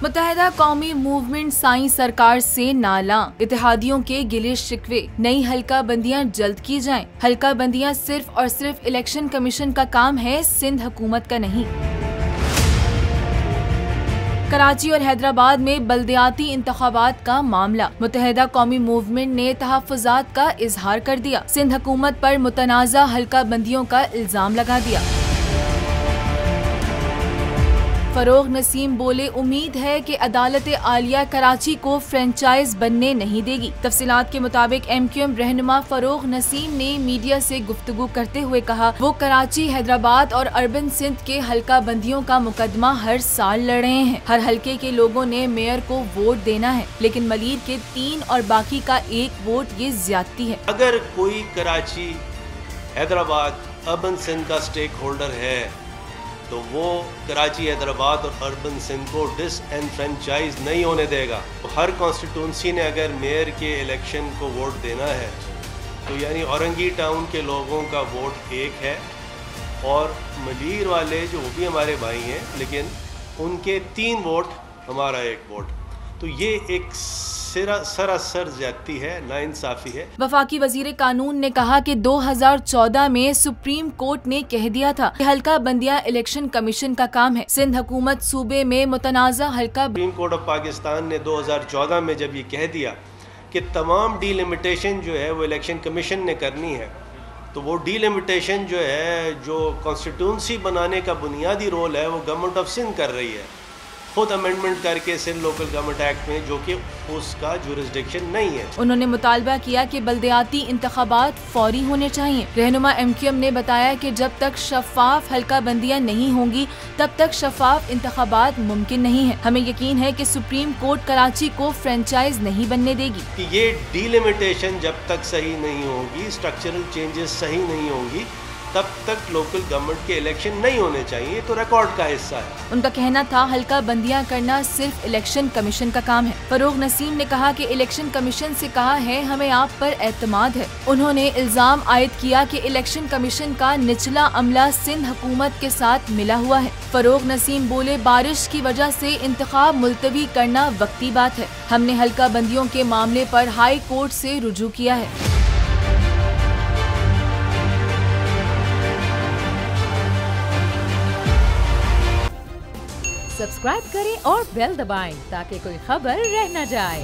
मुत्तहिदा कौमी मूवमेंट साईं सरकार से नाला, इत्तेहादियों के गिले शिकवे, नई हल्का बंदियां जल्द की जाएं। हल्का बंदियां सिर्फ और सिर्फ इलेक्शन कमीशन का काम है, सिंध हुकूमत का नहीं। कराची और हैदराबाद में बल्दियाती इंतखाबात का मामला, मुत्तहिदा कौमी मूवमेंट ने तहफ़्फ़ुज़ात का इजहार कर दिया। सिंध हुकूमत पर मुतनाज़ा हल्का बंदियों का इल्जाम लगा दिया। फरोग नसीम बोले, उम्मीद है कि अदालत आलिया कराची को फ्रेंचाइज बनने नहीं देगी। तफसीलात के मुताबिक MQM रहनुमा फरोग नसीम ने मीडिया से गुफ्तगू करते हुए कहा, वो कराची, हैदराबाद और अर्बन सिंध के हल्का बंदियों का मुकदमा हर साल लड़ रहे हैं। हर हल्के के लोगों ने मेयर को वोट देना है, लेकिन मलीर के 3 और बाकी का 1 वोट, ये ज्यादती है। अगर कोई कराची, हैदराबाद, अर्बन सिंध का स्टेक होल्डर है तो वो कराची, हैदराबाद और अर्बन सिंध को डिसएनफ्रेंचाइज नहीं होने देगा। तो हर कॉन्स्टिट्यूंसी ने अगर मेयर के इलेक्शन को वोट देना है तो यानी औरंगी टाउन के लोगों का वोट 1 है और मलीर वाले जो भी हमारे भाई हैं, लेकिन उनके 3 वोट, हमारा 1 वोट। तो ये एक सरासर ज्यादती है, नाइंसाफी है। वफाकी वजीर कानून ने कहा कि 2014 में सुप्रीम कोर्ट ने कह दिया था कि हल्का बंदियां इलेक्शन कमीशन का काम है। सिंध हुकूमत सूबे में मुतनाज़ा हल्का। सुप्रीम कोर्ट ऑफ पाकिस्तान ने 2014 में जब ये कह दिया कि तमाम डीलिमिटेशन जो है वो इलेक्शन कमीशन ने करनी है, तो वो डीलिमिटेशन जो है, जो कॉन्स्टिट्यूंसी बनाने का बुनियादी रोल है, वो गवर्नमेंट ऑफ सिंध कर रही है, खुद अमेंडमेंट करके सिंध लोकल गवर्नमेंट एक्ट में, जो कि उसका जुरिस्डिक्शन नहीं है। उन्होंने मुतालबा किया कि बल्दियाती इंतखाबात फौरी होने चाहिए। रहनुमा MQM ने बताया कि जब तक शफाफ हल्का बंदियां नहीं होंगी तब तक शफाफ इंतखाबात मुमकिन नहीं है। हमें यकीन है कि सुप्रीम कोर्ट कराची को फ्रेंचाइज नहीं बनने देगी। कि ये डीलिमिटेशन जब तक सही नहीं होगी, स्ट्रक्चरल चेंजेस सही नहीं होंगी, तब तक लोकल गवर्नमेंट के इलेक्शन नहीं होने चाहिए। तो रिकॉर्ड का हिस्सा है। उनका कहना था हल्का बंदियां करना सिर्फ इलेक्शन कमीशन का काम है। फरोग नसीम ने कहा कि इलेक्शन कमीशन से कहा है, हमें आप पर एतमाद है। उन्होंने इल्जाम आयद किया कि इलेक्शन कमीशन का निचला अमला सिंध हुकूमत के साथ मिला हुआ है। फरोग नसीम बोले, बारिश की वजह से इंतखाब मुलतवी करना वक्ती बात है। हमने हल्का बंदियों के मामले पर हाई कोर्ट से रुजू किया है। सब्सक्राइब करें और बेल दबाएं ताकि कोई खबर रह न जाए।